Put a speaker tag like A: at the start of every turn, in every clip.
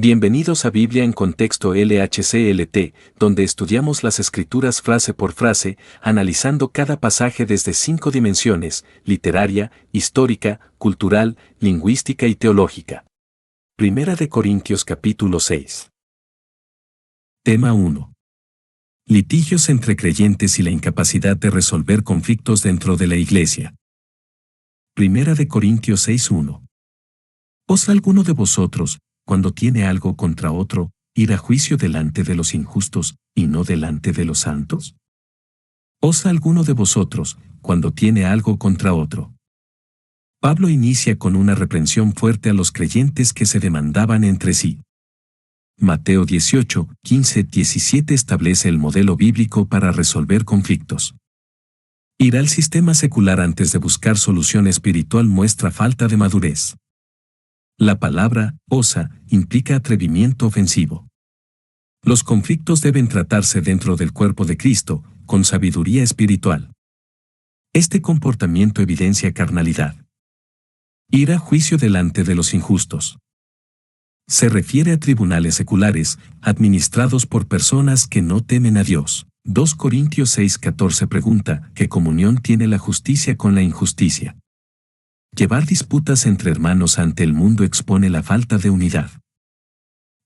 A: Bienvenidos a Biblia en Contexto LHCLT, donde estudiamos las Escrituras frase por frase, analizando cada pasaje desde 5 dimensiones: literaria, histórica, cultural, lingüística y teológica. Primera de Corintios capítulo 6. Tema 1. Litigios entre creyentes y la incapacidad de resolver conflictos dentro de la Iglesia. Primera de Corintios 6:1. ¿Osa alguno de vosotros, cuando tiene algo contra otro, ir a juicio delante de los injustos, y no delante de los santos? ¿Osa alguno de vosotros, cuando tiene algo contra otro? Pablo inicia con una reprensión fuerte a los creyentes que se demandaban entre sí. Mateo 18, 15, 17 establece el modelo bíblico para resolver conflictos. Ir al sistema secular antes de buscar solución espiritual muestra falta de madurez. La palabra osa implica atrevimiento ofensivo. Los conflictos deben tratarse dentro del cuerpo de Cristo, con sabiduría espiritual. Este comportamiento evidencia carnalidad. Ir a juicio delante de los injustos. Se refiere a tribunales seculares, administrados por personas que no temen a Dios. 2 Corintios 6:14 pregunta: ¿qué comunión tiene la justicia con la injusticia? Llevar disputas entre hermanos ante el mundo expone la falta de unidad.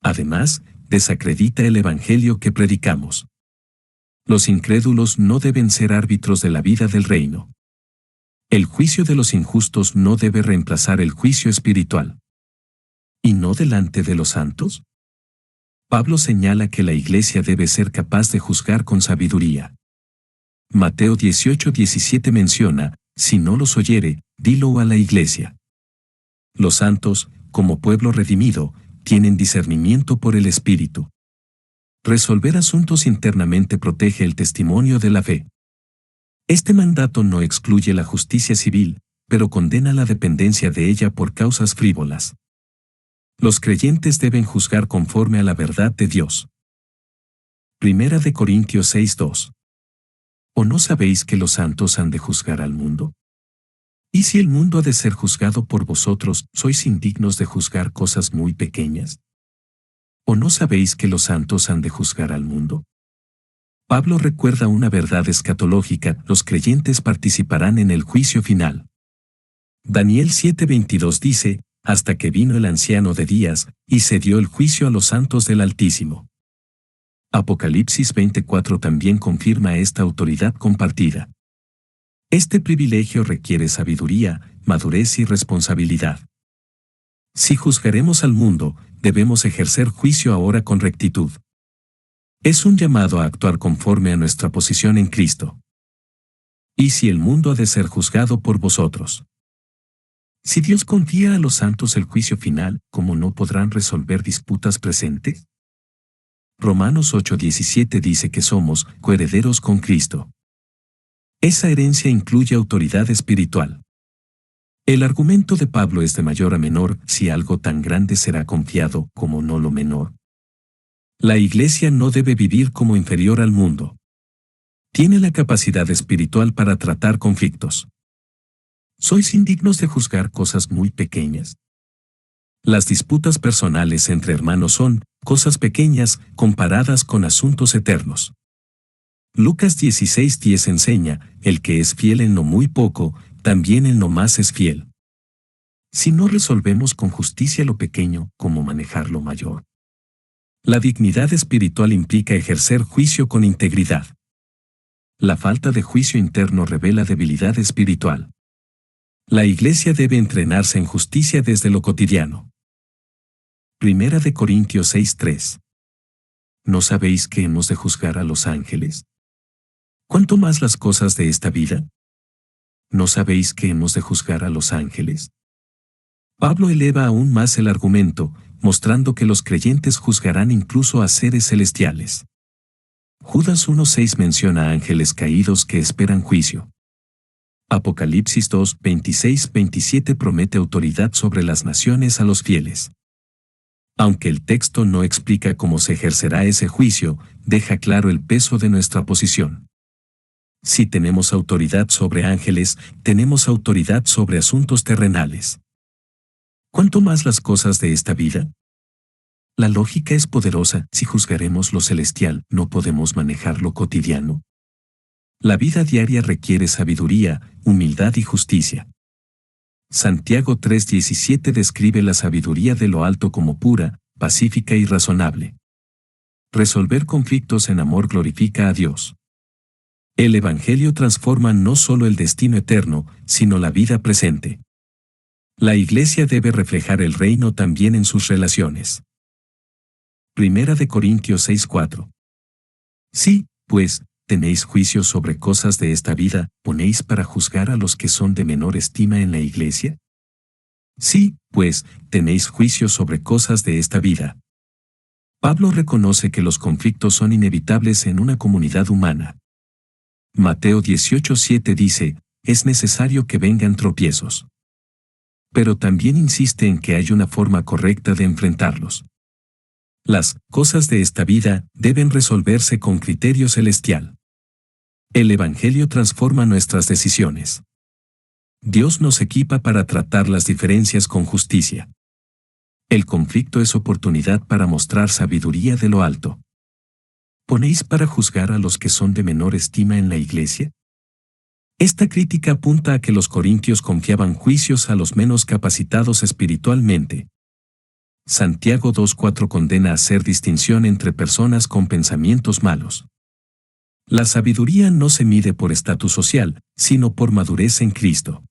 A: Además, desacredita el evangelio que predicamos. Los incrédulos no deben ser árbitros de la vida del reino. El juicio de los injustos no debe reemplazar el juicio espiritual. ¿Y no delante de los santos? Pablo señala que la Iglesia debe ser capaz de juzgar con sabiduría. Mateo 18:17 menciona: si no los oyere, dilo a la Iglesia. Los santos, como pueblo redimido, tienen discernimiento por el Espíritu. Resolver asuntos internamente protege el testimonio de la fe. Este mandato no excluye la justicia civil, pero condena la dependencia de ella por causas frívolas. Los creyentes deben juzgar conforme a la verdad de Dios. Primera de Corintios 6:2. ¿O no sabéis que los santos han de juzgar al mundo? ¿Y si el mundo ha de ser juzgado por vosotros, sois indignos de juzgar cosas muy pequeñas? ¿O no sabéis que los santos han de juzgar al mundo? Pablo recuerda una verdad escatológica: los creyentes participarán en el juicio final. Daniel 7:22 dice: hasta que vino el anciano de días, y se dio el juicio a los santos del Altísimo. Apocalipsis 24 también confirma esta autoridad compartida. Este privilegio requiere sabiduría, madurez y responsabilidad. Si juzgaremos al mundo, debemos ejercer juicio ahora con rectitud. Es un llamado a actuar conforme a nuestra posición en Cristo. ¿Y si el mundo ha de ser juzgado por vosotros? Si Dios confía a los santos el juicio final, ¿cómo no podrán resolver disputas presentes? Romanos 8:17 dice que somos coherederos con Cristo. Esa herencia incluye autoridad espiritual. El argumento de Pablo es de mayor a menor: si algo tan grande será confiado, como no lo menor. La Iglesia no debe vivir como inferior al mundo. Tiene la capacidad espiritual para tratar conflictos. ¿Sois indignos de juzgar cosas muy pequeñas? Las disputas personales entre hermanos son cosas pequeñas comparadas con asuntos eternos. Lucas 16:10 enseña: el que es fiel en lo muy poco, también en lo más es fiel. Si no resolvemos con justicia lo pequeño, ¿cómo manejar lo mayor? La dignidad espiritual implica ejercer juicio con integridad. La falta de juicio interno revela debilidad espiritual. La Iglesia debe entrenarse en justicia desde lo cotidiano. Primera de Corintios 6:3. ¿No sabéis que hemos de juzgar a los ángeles? ¿Cuánto más las cosas de esta vida? ¿No sabéis que hemos de juzgar a los ángeles? Pablo eleva aún más el argumento, mostrando que los creyentes juzgarán incluso a seres celestiales. Judas 1:6 menciona ángeles caídos que esperan juicio. Apocalipsis 2:26-27 promete autoridad sobre las naciones a los fieles. Aunque el texto no explica cómo se ejercerá ese juicio, deja claro el peso de nuestra posición. Si tenemos autoridad sobre ángeles, tenemos autoridad sobre asuntos terrenales. ¿Cuánto más las cosas de esta vida? La lógica es poderosa. Si juzgaremos lo celestial, no podemos manejar lo cotidiano. La vida diaria requiere sabiduría, humildad y justicia. Santiago 3:17 describe la sabiduría de lo alto como pura, pacífica y razonable. Resolver conflictos en amor glorifica a Dios. El Evangelio transforma no solo el destino eterno, sino la vida presente. La Iglesia debe reflejar el reino también en sus relaciones. Primera de Corintios 6:4. Sí, pues, tenéis juicio sobre cosas de esta vida, ¿ponéis para juzgar a los que son de menor estima en la Iglesia? Sí, pues, tenéis juicio sobre cosas de esta vida. Pablo reconoce que los conflictos son inevitables en una comunidad humana. Mateo 18:7 dice, es necesario que vengan tropiezos. Pero también insiste en que hay una forma correcta de enfrentarlos. Las cosas de esta vida deben resolverse con criterio celestial. El Evangelio transforma nuestras decisiones. Dios nos equipa para tratar las diferencias con justicia. El conflicto es oportunidad para mostrar sabiduría de lo alto. ¿Ponéis para juzgar a los que son de menor estima en la Iglesia? Esta crítica apunta a que los corintios confiaban juicios a los menos capacitados espiritualmente. Santiago 2:4 condena a hacer distinción entre personas con pensamientos malos. La sabiduría no se mide por estatus social, sino por madurez en Cristo.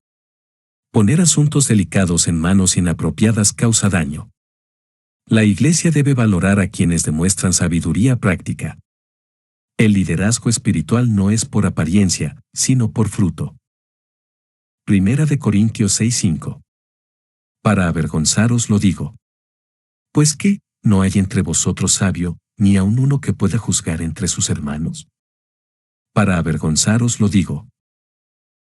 A: Poner asuntos delicados en manos inapropiadas causa daño. La Iglesia debe valorar a quienes demuestran sabiduría práctica. El liderazgo espiritual no es por apariencia, sino por fruto. Primera de Corintios 6:5. Para avergonzaros lo digo. Pues ¿qué? ¿No hay entre vosotros sabio, ni aun uno que pueda juzgar entre sus hermanos? Para avergonzaros lo digo.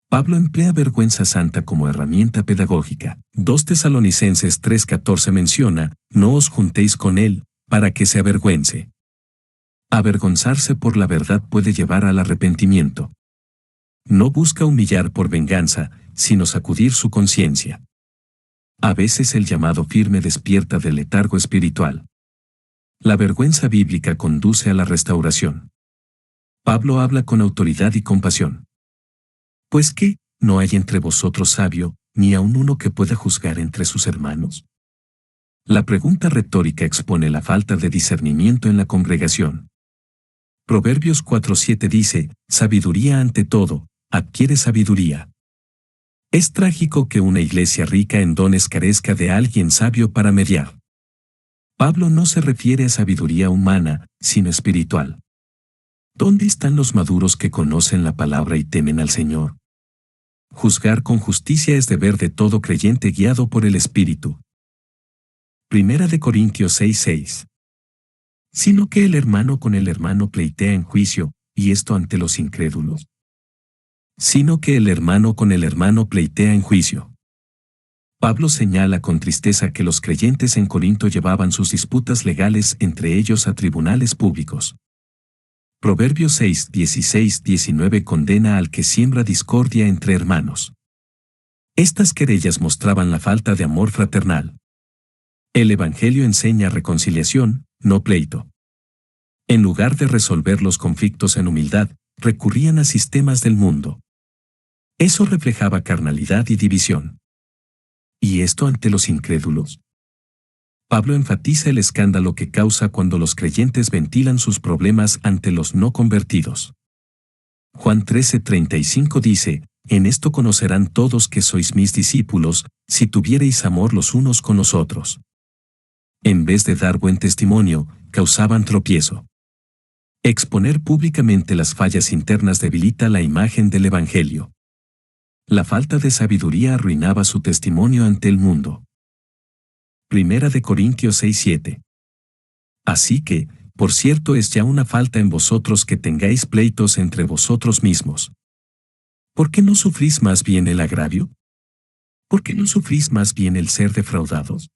A: Pablo emplea vergüenza santa como herramienta pedagógica. 2 Tesalonicenses 3:14 menciona, no os juntéis con él, para que se avergüence. Avergonzarse por la verdad puede llevar al arrepentimiento. No busca humillar por venganza, sino sacudir su conciencia. A veces el llamado firme despierta del letargo espiritual. La vergüenza bíblica conduce a la restauración. Pablo habla con autoridad y compasión. Pues ¿qué? ¿No hay entre vosotros sabio, ni aun uno que pueda juzgar entre sus hermanos? La pregunta retórica expone la falta de discernimiento en la congregación. Proverbios 4:7 dice, sabiduría ante todo, adquiere sabiduría. Es trágico que una iglesia rica en dones carezca de alguien sabio para mediar. Pablo no se refiere a sabiduría humana, sino espiritual. ¿Dónde están los maduros que conocen la palabra y temen al Señor? Juzgar con justicia es deber de todo creyente guiado por el Espíritu. Primera de Corintios 6:6. Sino que el hermano con el hermano pleitea en juicio, y esto ante los incrédulos. Sino que el hermano con el hermano pleitea en juicio. Pablo señala con tristeza que los creyentes en Corinto llevaban sus disputas legales entre ellos a tribunales públicos. Proverbios 6:16-19 condena al que siembra discordia entre hermanos. Estas querellas mostraban la falta de amor fraternal. El Evangelio enseña reconciliación, no pleito. En lugar de resolver los conflictos en humildad, recurrían a sistemas del mundo. Eso reflejaba carnalidad y división. ¿Y esto ante los incrédulos? Pablo enfatiza el escándalo que causa cuando los creyentes ventilan sus problemas ante los no convertidos. Juan 13:35 dice, en esto conocerán todos que sois mis discípulos, si tuviereis amor los unos con los otros. En vez de dar buen testimonio, causaban tropiezo. Exponer públicamente las fallas internas debilita la imagen del Evangelio. La falta de sabiduría arruinaba su testimonio ante el mundo. Primera de Corintios 6:7. Así que, por cierto es ya una falta en vosotros que tengáis pleitos entre vosotros mismos. ¿Por qué no sufrís más bien el agravio? ¿Por qué no sufrís más bien el ser defraudados?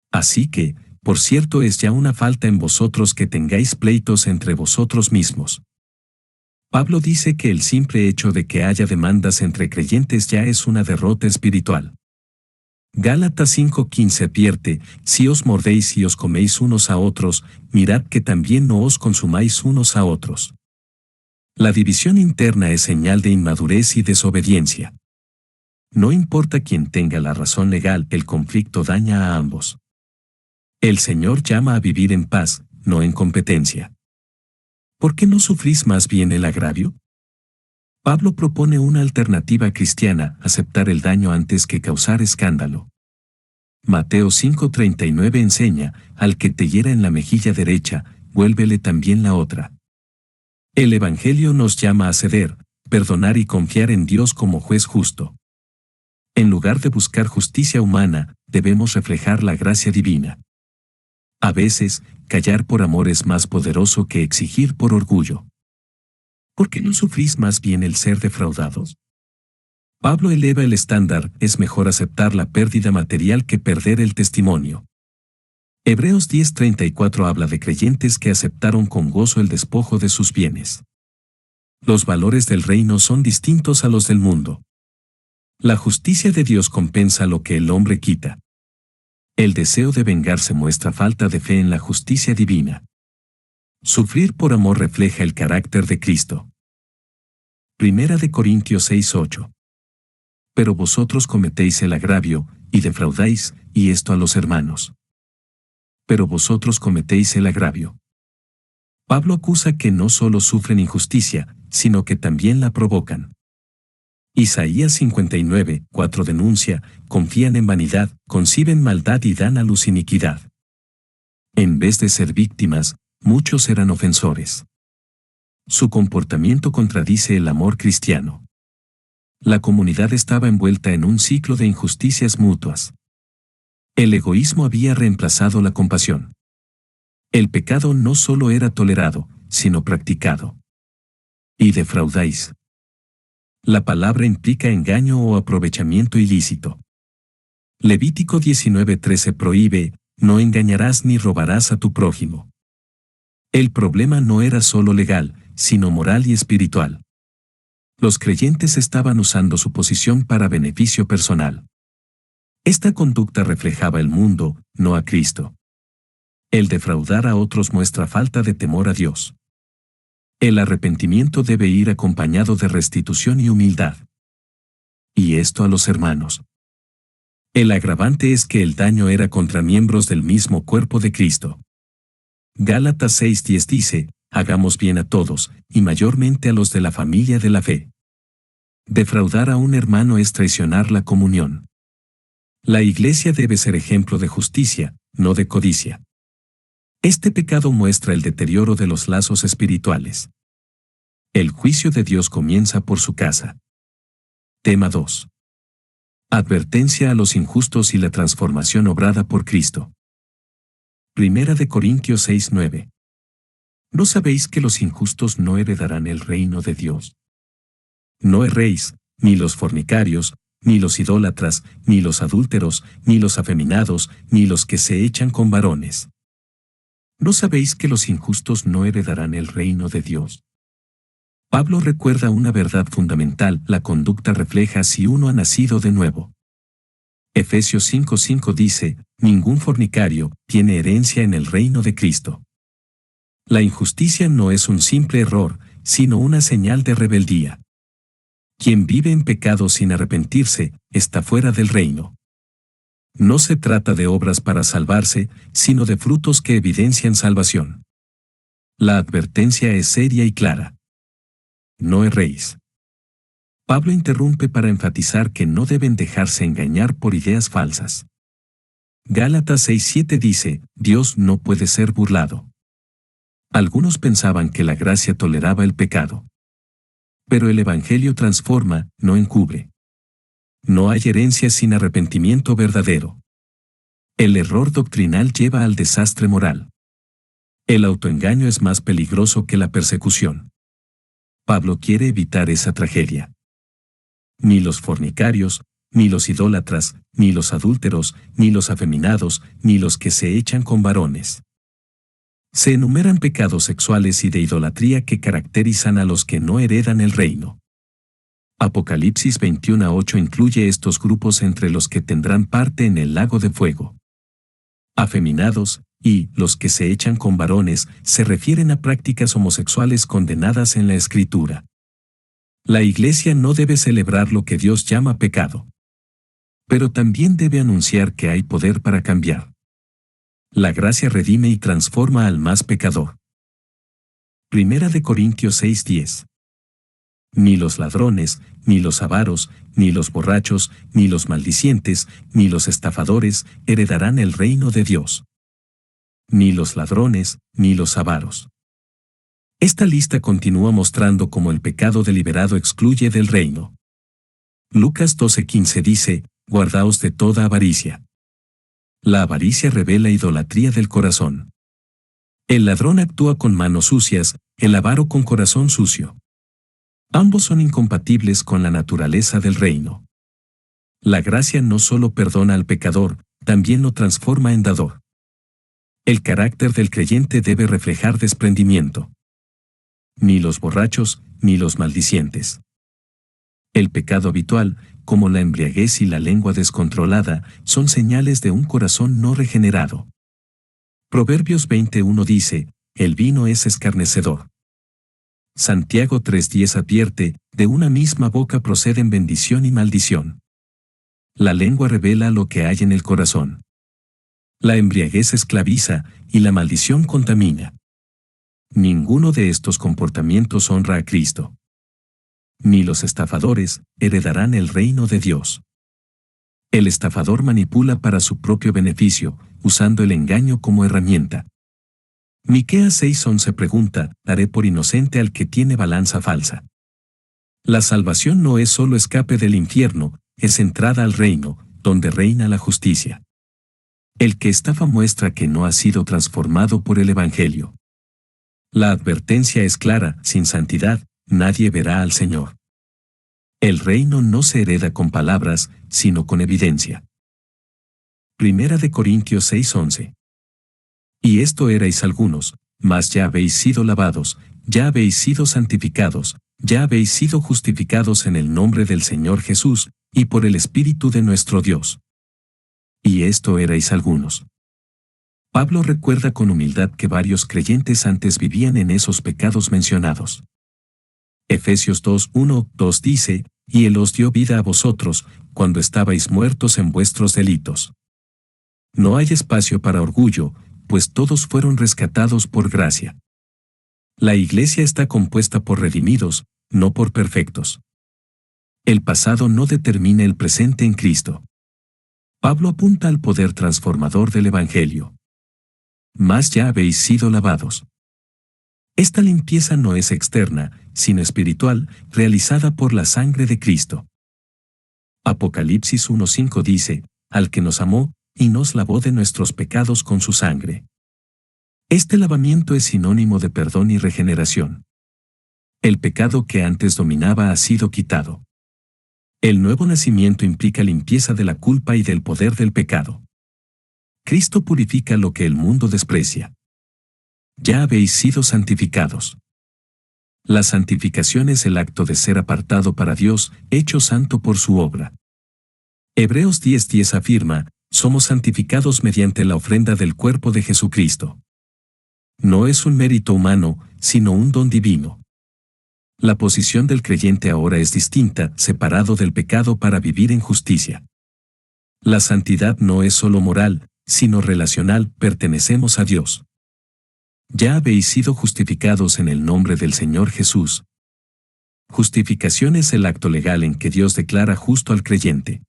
A: Así que, por cierto es ya una falta en vosotros que tengáis pleitos entre vosotros mismos. Pablo dice que el simple hecho de que haya demandas entre creyentes ya es una derrota espiritual. Gálatas 5:15 advierte: si os mordéis y os coméis unos a otros, mirad que también no os consumáis unos a otros. La división interna es señal de inmadurez y desobediencia. No importa quién tenga la razón legal, el conflicto daña a ambos. El Señor llama a vivir en paz, no en competencia. ¿Por qué no sufrís más bien el agravio? Pablo propone una alternativa cristiana: aceptar el daño antes que causar escándalo. Mateo 5:39 enseña: al que te hiera en la mejilla derecha, vuélvele también la otra. El Evangelio nos llama a ceder, perdonar y confiar en Dios como juez justo. En lugar de buscar justicia humana, debemos reflejar la gracia divina. A veces, callar por amor es más poderoso que exigir por orgullo. ¿Por qué no sufrís más bien el ser defraudados? Pablo eleva el estándar: es mejor aceptar la pérdida material que perder el testimonio. Hebreos 10:34 habla de creyentes que aceptaron con gozo el despojo de sus bienes. Los valores del reino son distintos a los del mundo. La justicia de Dios compensa lo que el hombre quita. El deseo de vengarse muestra falta de fe en la justicia divina. Sufrir por amor refleja el carácter de Cristo. Primera de Corintios 6:8. Pero vosotros cometéis el agravio, y defraudáis, y esto a los hermanos. Pero vosotros cometéis el agravio. Pablo acusa que no solo sufren injusticia, sino que también la provocan. Isaías 59:4 denuncia: confían en vanidad, conciben maldad y dan a luz iniquidad. En vez de ser víctimas, muchos eran ofensores. Su comportamiento contradice el amor cristiano. La comunidad estaba envuelta en un ciclo de injusticias mutuas. El egoísmo había reemplazado la compasión. El pecado no solo era tolerado, sino practicado. Y defraudáis. La palabra implica engaño o aprovechamiento ilícito. Levítico 19:13 prohíbe: no engañarás ni robarás a tu prójimo. El problema no era solo legal, sino moral y espiritual. Los creyentes estaban usando su posición para beneficio personal. Esta conducta reflejaba el mundo, no a Cristo. El defraudar a otros muestra falta de temor a Dios. El arrepentimiento debe ir acompañado de restitución y humildad. Y esto a los hermanos. El agravante es que el daño era contra miembros del mismo cuerpo de Cristo. Gálatas 6:10 dice: hagamos bien a todos, y mayormente a los de la familia de la fe. Defraudar a un hermano es traicionar la comunión. La iglesia debe ser ejemplo de justicia, no de codicia. Este pecado muestra el deterioro de los lazos espirituales. El juicio de Dios comienza por su casa. Tema 2. Advertencia a los injustos y la transformación obrada por Cristo. Primera de Corintios 6:9. ¿No sabéis que los injustos no heredarán el reino de Dios? No erréis, ni los fornicarios, ni los idólatras, ni los adúlteros, ni los afeminados, ni los que se echan con varones. ¿No sabéis que los injustos no heredarán el reino de Dios? Pablo recuerda una verdad fundamental: la conducta refleja si uno ha nacido de nuevo. Efesios 5:5 dice: ningún fornicario tiene herencia en el reino de Cristo. La injusticia no es un simple error, sino una señal de rebeldía. Quien vive en pecado sin arrepentirse, está fuera del reino. No se trata de obras para salvarse, sino de frutos que evidencian salvación. La advertencia es seria y clara. No erréis. Pablo interrumpe para enfatizar que no deben dejarse engañar por ideas falsas. Gálatas 6:7 dice: Dios no puede ser burlado. Algunos pensaban que la gracia toleraba el pecado. Pero el Evangelio transforma, no encubre. No hay herencia sin arrepentimiento verdadero. El error doctrinal lleva al desastre moral. El autoengaño es más peligroso que la persecución. Pablo quiere evitar esa tragedia. Ni los fornicarios, ni los idólatras, ni los adúlteros, ni los afeminados, ni los que se echan con varones. Se enumeran pecados sexuales y de idolatría que caracterizan a los que no heredan el reino. Apocalipsis 21:8 incluye estos grupos entre los que tendrán parte en el lago de fuego. Afeminados, y los que se echan con varones, se refieren a prácticas homosexuales condenadas en la Escritura. La Iglesia no debe celebrar lo que Dios llama pecado. Pero también debe anunciar que hay poder para cambiar. La gracia redime y transforma al más pecador. 1 Corintios 6:10. Ni los ladrones, ni los avaros, ni los borrachos, ni los maldicientes, ni los estafadores heredarán el reino de Dios. Ni los ladrones, ni los avaros. Esta lista continúa mostrando cómo el pecado deliberado excluye del reino. Lucas 12:15 dice, guardaos de toda avaricia. La avaricia revela idolatría del corazón. El ladrón actúa con manos sucias, el avaro con corazón sucio. Ambos son incompatibles con la naturaleza del reino. La gracia no solo perdona al pecador, también lo transforma en dador. El carácter del creyente debe reflejar desprendimiento. Ni los borrachos, ni los maldicientes. El pecado habitual, como la embriaguez y la lengua descontrolada, son señales de un corazón no regenerado. Proverbios 21 dice, el vino es escarnecedor. Santiago 3:10 advierte, de una misma boca proceden bendición y maldición. La lengua revela lo que hay en el corazón. La embriaguez esclaviza, y la maldición contamina. Ninguno de estos comportamientos honra a Cristo. Ni los estafadores heredarán el reino de Dios. El estafador manipula para su propio beneficio, usando el engaño como herramienta. Miqueas 6:11 pregunta, ¿daré por inocente al que tiene balanza falsa? La salvación no es solo escape del infierno, es entrada al reino, donde reina la justicia. El que estafa muestra que no ha sido transformado por el Evangelio. La advertencia es clara, sin santidad, nadie verá al Señor. El reino no se hereda con palabras, sino con evidencia. 1 Corintios 6:11. Y esto erais algunos, mas ya habéis sido lavados, ya habéis sido santificados, ya habéis sido justificados en el nombre del Señor Jesús, y por el Espíritu de nuestro Dios. Y esto erais algunos. Pablo recuerda con humildad que varios creyentes antes vivían en esos pecados mencionados. Efesios 2:1-2 dice, y Él os dio vida a vosotros, cuando estabais muertos en vuestros delitos. No hay espacio para orgullo, pues todos fueron rescatados por gracia. La Iglesia está compuesta por redimidos, no por perfectos. El pasado no determina el presente en Cristo. Pablo apunta al poder transformador del Evangelio. Mas ya habéis sido lavados. Esta limpieza no es externa, sino espiritual, realizada por la sangre de Cristo. Apocalipsis 1:5 dice, al que nos amó, y nos lavó de nuestros pecados con su sangre. Este lavamiento es sinónimo de perdón y regeneración. El pecado que antes dominaba ha sido quitado. El nuevo nacimiento implica limpieza de la culpa y del poder del pecado. Cristo purifica lo que el mundo desprecia. Ya habéis sido santificados. La santificación es el acto de ser apartado para Dios, hecho santo por su obra. Hebreos 10:10 afirma, somos santificados mediante la ofrenda del cuerpo de Jesucristo. No es un mérito humano, sino un don divino. La posición del creyente ahora es distinta, separado del pecado para vivir en justicia. La santidad no es solo moral, sino relacional, pertenecemos a Dios. Ya habéis sido justificados en el nombre del Señor Jesús. Justificación es el acto legal en que Dios declara justo al creyente.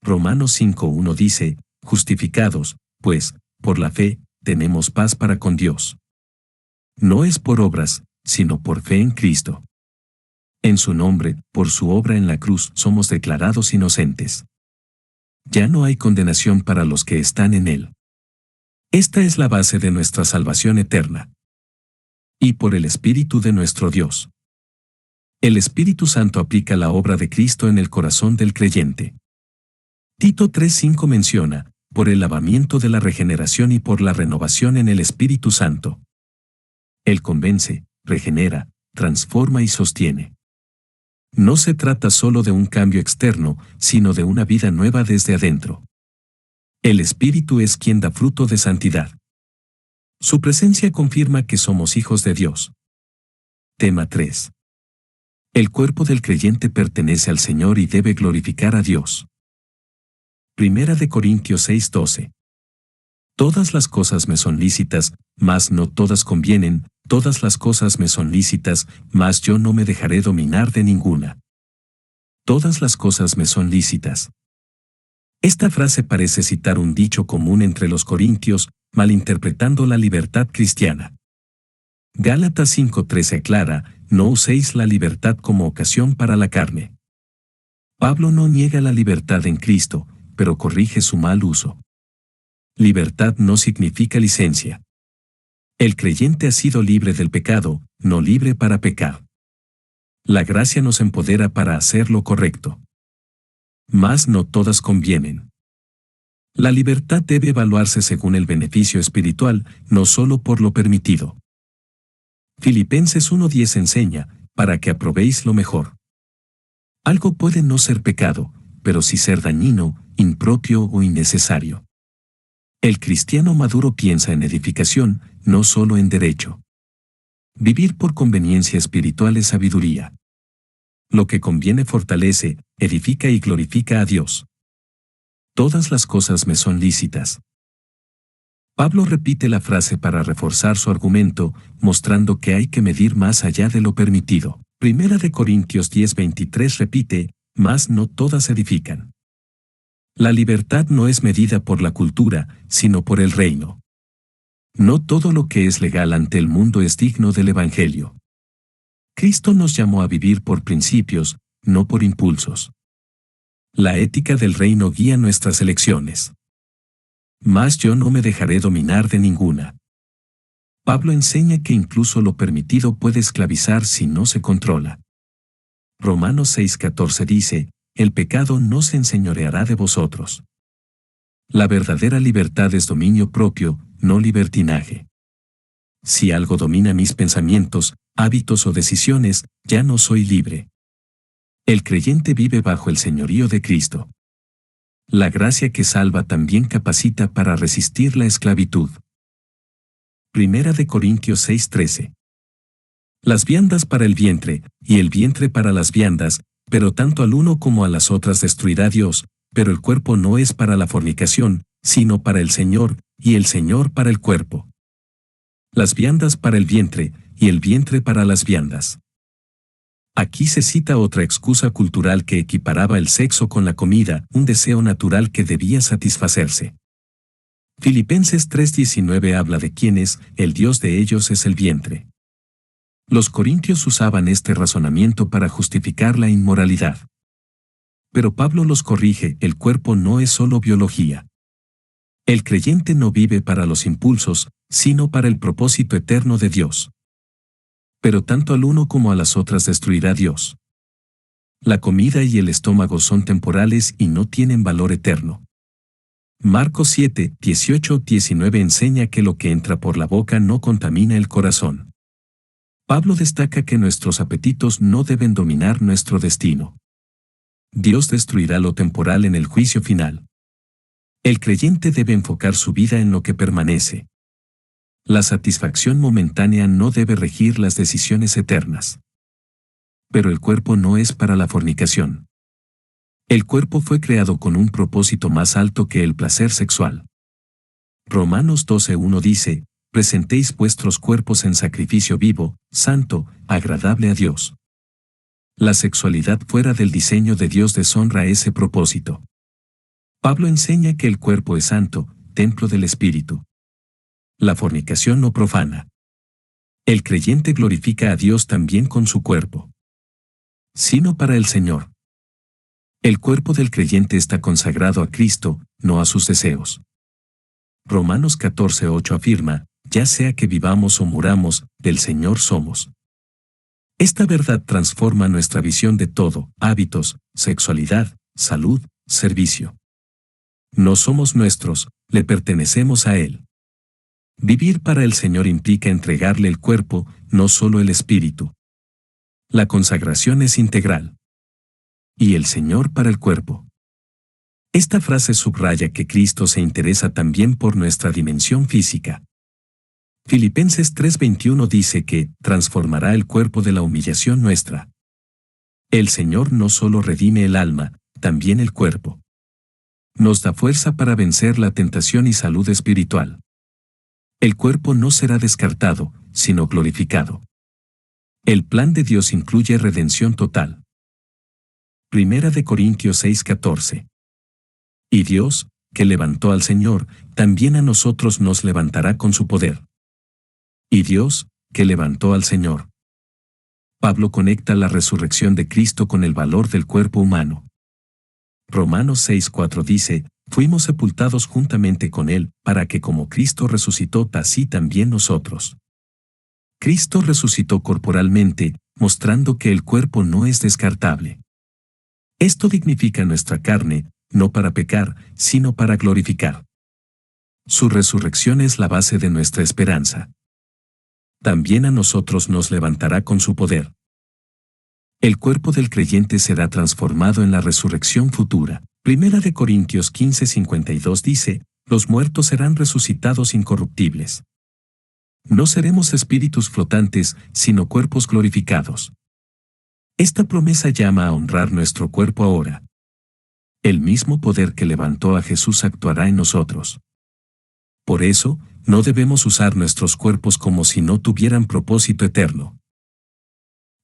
A: Romanos 5:1 dice, justificados, pues, por la fe, tenemos paz para con Dios. No es por obras, sino por fe en Cristo. En su nombre, por su obra en la cruz, somos declarados inocentes. Ya no hay condenación para los que están en Él. Esta es la base de nuestra salvación eterna. Y por el Espíritu de nuestro Dios. El Espíritu Santo aplica la obra de Cristo en el corazón del creyente. Tito 3:5 menciona, por el lavamiento de la regeneración y por la renovación en el Espíritu Santo. Él convence, regenera, transforma y sostiene. No se trata solo de un cambio externo, sino de una vida nueva desde adentro. El Espíritu es quien da fruto de santidad. Su presencia confirma que somos hijos de Dios. Tema 3. El cuerpo del creyente pertenece al Señor y debe glorificar a Dios. Primera de Corintios 6:12. Todas las cosas me son lícitas, mas no todas convienen, todas las cosas me son lícitas, mas yo no me dejaré dominar de ninguna. Todas las cosas me son lícitas. Esta frase parece citar un dicho común entre los corintios, malinterpretando la libertad cristiana. Gálatas 5:13 aclara, no uséis la libertad como ocasión para la carne. Pablo no niega la libertad en Cristo, pero corrige su mal uso. Libertad no significa licencia. El creyente ha sido libre del pecado, no libre para pecar. La gracia nos empodera para hacer lo correcto. Mas no todas convienen. La libertad debe evaluarse según el beneficio espiritual, no solo por lo permitido. Filipenses 1:10 enseña, para que aprobéis lo mejor. Algo puede no ser pecado, pero sí ser dañino, impropio o innecesario. El cristiano maduro piensa en edificación, no solo en derecho. Vivir por conveniencia espiritual es sabiduría. Lo que conviene fortalece, edifica y glorifica a Dios. Todas las cosas me son lícitas. Pablo repite la frase para reforzar su argumento, mostrando que hay que medir más allá de lo permitido. Primera de Corintios 10:23 repite, mas no todas edifican. La libertad no es medida por la cultura, sino por el reino. No todo lo que es legal ante el mundo es digno del Evangelio. Cristo nos llamó a vivir por principios, no por impulsos. La ética del reino guía nuestras elecciones. Mas yo no me dejaré dominar de ninguna. Pablo enseña que incluso lo permitido puede esclavizar si no se controla. Romanos 6:14 dice, el pecado no se enseñoreará de vosotros. La verdadera libertad es dominio propio, no libertinaje. Si algo domina mis pensamientos, hábitos o decisiones, ya no soy libre. El creyente vive bajo el señorío de Cristo. La gracia que salva también capacita para resistir la esclavitud. Primera de Corintios 6:13. Las viandas para el vientre, y el vientre para las viandas, pero tanto al uno como a las otras destruirá Dios, pero el cuerpo no es para la fornicación, sino para el Señor, y el Señor para el cuerpo. Las viandas para el vientre, y el vientre para las viandas. Aquí se cita otra excusa cultural que equiparaba el sexo con la comida, un deseo natural que debía satisfacerse. Filipenses 3:19 habla de quienes, el Dios de ellos es el vientre. Los corintios usaban este razonamiento para justificar la inmoralidad. Pero Pablo los corrige, el cuerpo no es solo biología. El creyente no vive para los impulsos, sino para el propósito eterno de Dios. Pero tanto al uno como a las otras destruirá Dios. La comida y el estómago son temporales y no tienen valor eterno. Marcos 7:18-19 enseña que lo que entra por la boca no contamina el corazón. Pablo destaca que nuestros apetitos no deben dominar nuestro destino. Dios destruirá lo temporal en el juicio final. El creyente debe enfocar su vida en lo que permanece. La satisfacción momentánea no debe regir las decisiones eternas. Pero el cuerpo no es para la fornicación. El cuerpo fue creado con un propósito más alto que el placer sexual. Romanos 12:1 dice, presentéis vuestros cuerpos en sacrificio vivo, santo, agradable a Dios. La sexualidad fuera del diseño de Dios deshonra ese propósito. Pablo enseña que el cuerpo es santo, templo del Espíritu. La fornicación no profana. El creyente glorifica a Dios también con su cuerpo. Sino para el Señor. El cuerpo del creyente está consagrado a Cristo, no a sus deseos. Romanos 14:8 afirma, ya sea que vivamos o muramos, del Señor somos. Esta verdad transforma nuestra visión de todo, hábitos, sexualidad, salud, servicio. No somos nuestros, le pertenecemos a Él. Vivir para el Señor implica entregarle el cuerpo, no solo el espíritu. La consagración es integral. y el Señor para el cuerpo. Esta frase subraya que Cristo se interesa también por nuestra dimensión física. Filipenses 3:21 dice que transformará el cuerpo de la humillación nuestra. El Señor no solo redime el alma, también el cuerpo. Nos da fuerza para vencer la tentación y salud espiritual. El cuerpo no será descartado, sino glorificado. El plan de Dios incluye redención total. Primera de Corintios 6:14. Y Dios, que levantó al Señor, también a nosotros nos levantará con su poder. Y Dios, que levantó al Señor. Pablo conecta la resurrección de Cristo con el valor del cuerpo humano. Romanos 6:4 dice, fuimos sepultados juntamente con Él, para que como Cristo resucitó, así también nosotros. Cristo resucitó corporalmente, mostrando que el cuerpo no es descartable. Esto dignifica nuestra carne, no para pecar, sino para glorificar. Su resurrección es la base de nuestra esperanza. También a nosotros nos levantará con su poder. El cuerpo del creyente será transformado en la resurrección futura. Primera de Corintios 15:52 dice, los muertos serán resucitados incorruptibles. No seremos espíritus flotantes, sino cuerpos glorificados. Esta promesa llama a honrar nuestro cuerpo ahora. El mismo poder que levantó a Jesús actuará en nosotros. Por eso, no debemos usar nuestros cuerpos como si no tuvieran propósito eterno.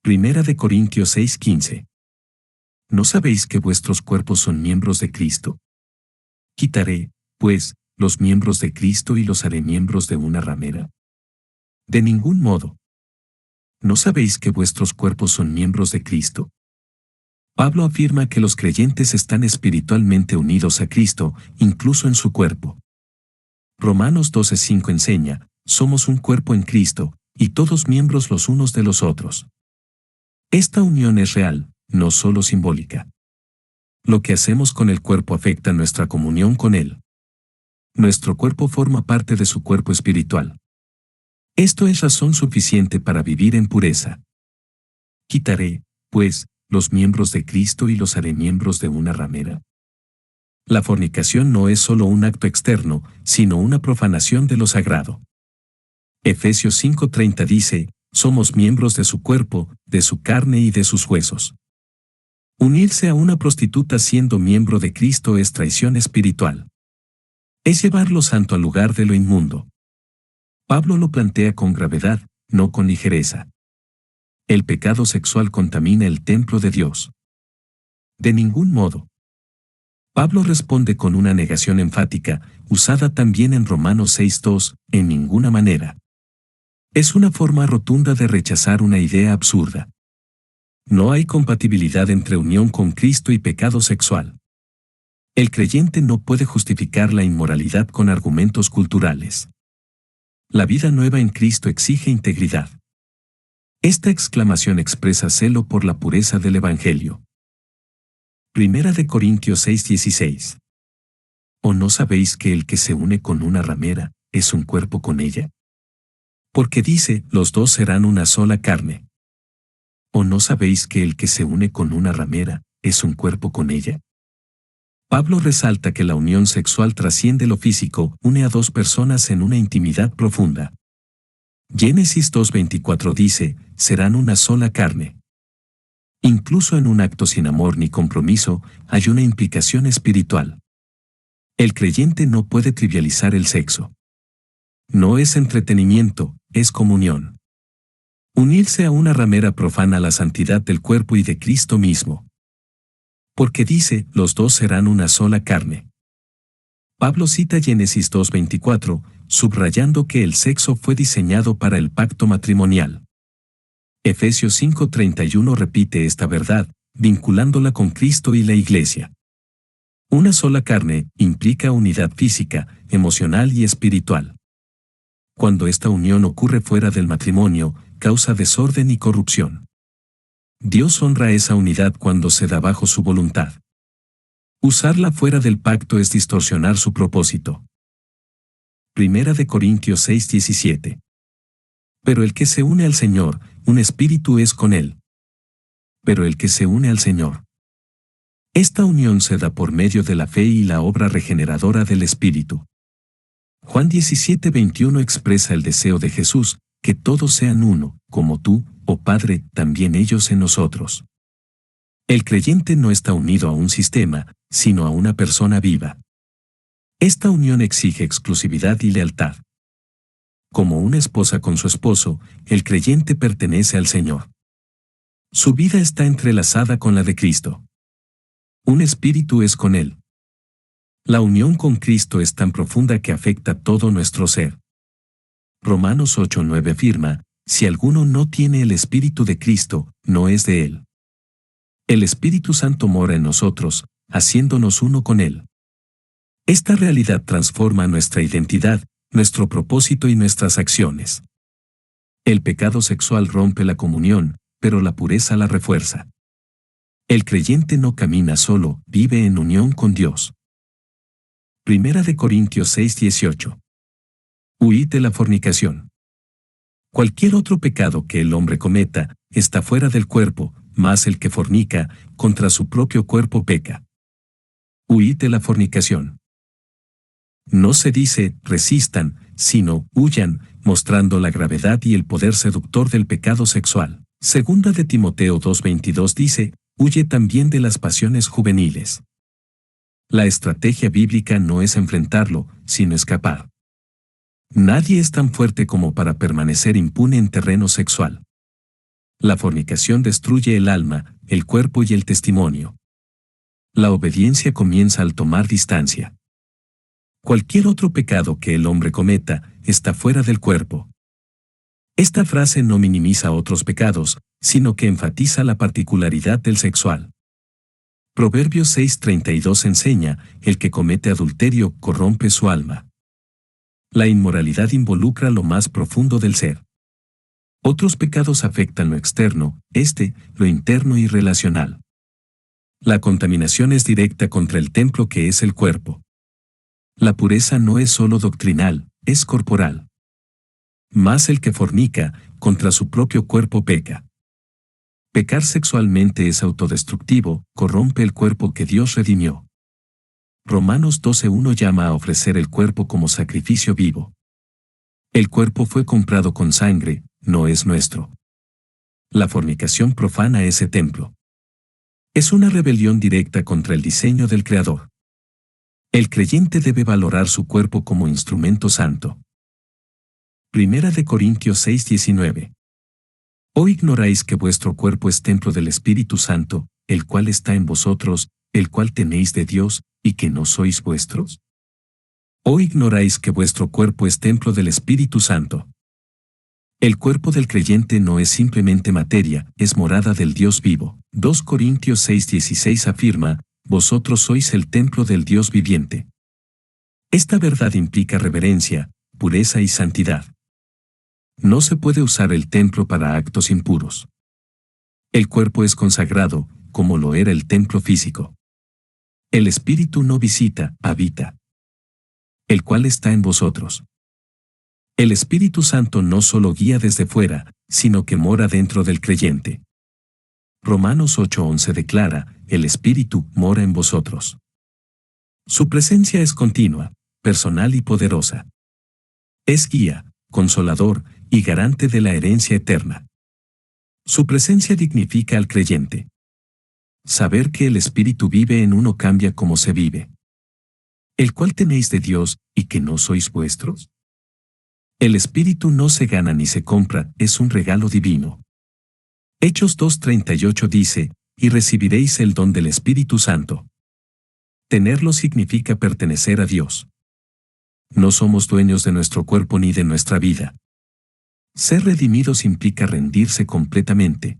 A: Primera de Corintios 6:15. ¿No sabéis que vuestros cuerpos son miembros de Cristo? Quitaré, pues, los miembros de Cristo y los haré miembros de una ramera. De ningún modo. ¿No sabéis que vuestros cuerpos son miembros de Cristo? Pablo afirma que los creyentes están espiritualmente unidos a Cristo, incluso en su cuerpo. Romanos 12:5 enseña, somos un cuerpo en Cristo, y todos miembros los unos de los otros. Esta unión es real, no solo simbólica. Lo que hacemos con el cuerpo afecta nuestra comunión con Él. Nuestro cuerpo forma parte de su cuerpo espiritual. Esto es razón suficiente para vivir en pureza. Quitaré, pues, los miembros de Cristo y los haré miembros de una ramera. La fornicación no es solo un acto externo, sino una profanación de lo sagrado. Efesios 5:30 dice, somos miembros de su cuerpo, de su carne y de sus huesos. Unirse a una prostituta siendo miembro de Cristo es traición espiritual. Es llevar lo santo al lugar de lo inmundo. Pablo lo plantea con gravedad, no con ligereza. El pecado sexual contamina el templo de Dios. De ningún modo. Pablo responde con una negación enfática, usada también en Romanos 6:2, en ninguna manera. Es una forma rotunda de rechazar una idea absurda. No hay compatibilidad entre unión con Cristo y pecado sexual. El creyente no puede justificar la inmoralidad con argumentos culturales. La vida nueva en Cristo exige integridad. Esta exclamación expresa celo por la pureza del Evangelio. Primera de Corintios 6:16. ¿O no sabéis que el que se une con una ramera, es un cuerpo con ella? Porque dice, los dos serán una sola carne. ¿O no sabéis que el que se une con una ramera, es un cuerpo con ella? Pablo resalta que la unión sexual trasciende lo físico, une a dos personas en una intimidad profunda. Génesis 2:24 dice, serán una sola carne. Incluso en un acto sin amor ni compromiso, hay una implicación espiritual. El creyente no puede trivializar el sexo. No es entretenimiento, es comunión. Unirse a una ramera profana la santidad del cuerpo y de Cristo mismo. Porque dice, los dos serán una sola carne. Pablo cita Génesis 2:24, subrayando que el sexo fue diseñado para el pacto matrimonial. Efesios 5:31 repite esta verdad, vinculándola con Cristo y la Iglesia. Una sola carne implica unidad física, emocional y espiritual. Cuando esta unión ocurre fuera del matrimonio, causa desorden y corrupción. Dios honra esa unidad cuando se da bajo su voluntad. Usarla fuera del pacto es distorsionar su propósito. Primera de Corintios 6:17. Pero el que se une al Señor, un espíritu es con él. Pero el que se une al Señor. Esta unión se da por medio de la fe y la obra regeneradora del Espíritu. Juan 17:21 expresa el deseo de Jesús, que todos sean uno, como tú, oh Padre, también ellos en nosotros. El creyente no está unido a un sistema, sino a una persona viva. Esta unión exige exclusividad y lealtad. Como una esposa con su esposo, el creyente pertenece al Señor. Su vida está entrelazada con la de Cristo. Un espíritu es con Él. La unión con Cristo es tan profunda que afecta todo nuestro ser. Romanos 8:9 afirma, si alguno no tiene el Espíritu de Cristo, no es de Él. El Espíritu Santo mora en nosotros, haciéndonos uno con Él. Esta realidad transforma nuestra identidad, nuestro propósito y nuestras acciones. El pecado sexual rompe la comunión, pero la pureza la refuerza. El creyente no camina solo, vive en unión con Dios. Primera de Corintios 6:18. Huid de la fornicación. Cualquier otro pecado que el hombre cometa, está fuera del cuerpo, mas el que fornica, contra su propio cuerpo peca. Huid de la fornicación. No se dice, resistan, sino, huyan, mostrando la gravedad y el poder seductor del pecado sexual. Segunda de Timoteo 2:22 dice, huye también de las pasiones juveniles. La estrategia bíblica no es enfrentarlo, sino escapar. Nadie es tan fuerte como para permanecer impune en terreno sexual. La fornicación destruye el alma, el cuerpo y el testimonio. La obediencia comienza al tomar distancia. Cualquier otro pecado que el hombre cometa, está fuera del cuerpo. Esta frase no minimiza otros pecados, sino que enfatiza la particularidad del sexual. Proverbios 6:32 enseña, el que comete adulterio corrompe su alma. La inmoralidad involucra lo más profundo del ser. Otros pecados afectan lo externo, lo interno y relacional. La contaminación es directa contra el templo que es el cuerpo. La pureza no es solo doctrinal, es corporal. Mas el que fornica, contra su propio cuerpo peca. Pecar sexualmente es autodestructivo, corrompe el cuerpo que Dios redimió. Romanos 12:1 llama a ofrecer el cuerpo como sacrificio vivo. El cuerpo fue comprado con sangre, no es nuestro. La fornicación profana ese templo. Es una rebelión directa contra el diseño del Creador. El creyente debe valorar su cuerpo como instrumento santo. Primera de Corintios 6:19. ¿O ignoráis que vuestro cuerpo es templo del Espíritu Santo, el cual está en vosotros, el cual tenéis de Dios, y que no sois vuestros? ¿O ignoráis que vuestro cuerpo es templo del Espíritu Santo? El cuerpo del creyente no es simplemente materia, es morada del Dios vivo. 2 Corintios 6:16 afirma, vosotros sois el templo del Dios viviente. Esta verdad implica reverencia, pureza y santidad. No se puede usar el templo para actos impuros. El cuerpo es consagrado, como lo era el templo físico. El Espíritu no visita, habita. El cual está en vosotros. El Espíritu Santo no solo guía desde fuera, sino que mora dentro del creyente. Romanos 8:11 declara, el Espíritu mora en vosotros. Su presencia es continua, personal y poderosa. Es guía, consolador y garante de la herencia eterna. Su presencia dignifica al creyente. Saber que el Espíritu vive en uno cambia cómo se vive. ¿El cual tenéis de Dios, y que no sois vuestros? El Espíritu no se gana ni se compra, es un regalo divino. Hechos 2:38 dice, y recibiréis el don del Espíritu Santo. Tenerlo significa pertenecer a Dios. No somos dueños de nuestro cuerpo ni de nuestra vida. Ser redimidos implica rendirse completamente.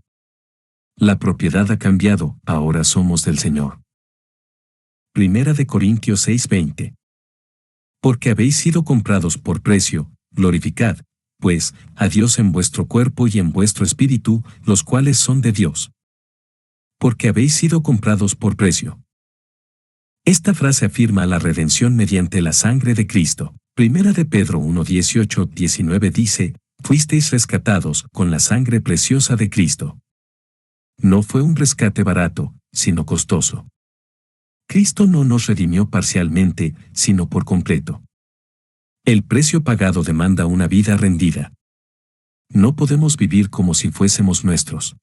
A: La propiedad ha cambiado, ahora somos del Señor. Primera de Corintios 6:20. Porque habéis sido comprados por precio, glorificad, pues, a Dios en vuestro cuerpo y en vuestro espíritu, los cuales son de Dios. Porque habéis sido comprados por precio. Esta frase afirma la redención mediante la sangre de Cristo. Primera de Pedro 1:18-19 dice, fuisteis rescatados con la sangre preciosa de Cristo. No fue un rescate barato, sino costoso. Cristo no nos redimió parcialmente, sino por completo. El precio pagado demanda una vida rendida. No podemos vivir como si fuésemos nuestros.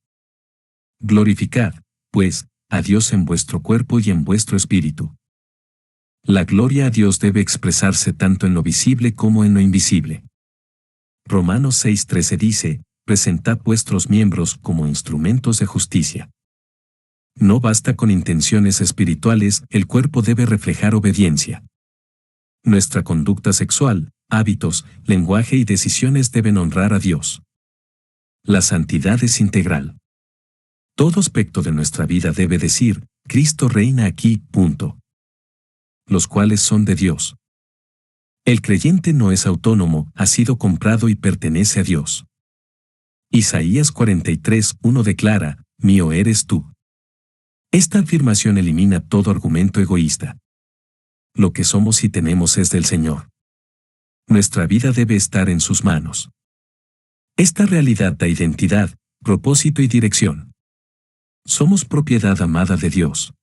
A: Glorificad, pues, a Dios en vuestro cuerpo y en vuestro espíritu. La gloria a Dios debe expresarse tanto en lo visible como en lo invisible. Romanos 6:13 dice, presentad vuestros miembros como instrumentos de justicia. No basta con intenciones espirituales, el cuerpo debe reflejar obediencia. Nuestra conducta sexual, hábitos, lenguaje y decisiones deben honrar a Dios. La santidad es integral. Todo aspecto de nuestra vida debe decir, Cristo reina aquí, punto. Los cuales son de Dios. El creyente no es autónomo, ha sido comprado y pertenece a Dios. Isaías 43:1 declara, mío eres tú. Esta afirmación elimina todo argumento egoísta. Lo que somos y tenemos es del Señor. Nuestra vida debe estar en sus manos. Esta realidad da identidad, propósito y dirección. Somos propiedad amada de Dios.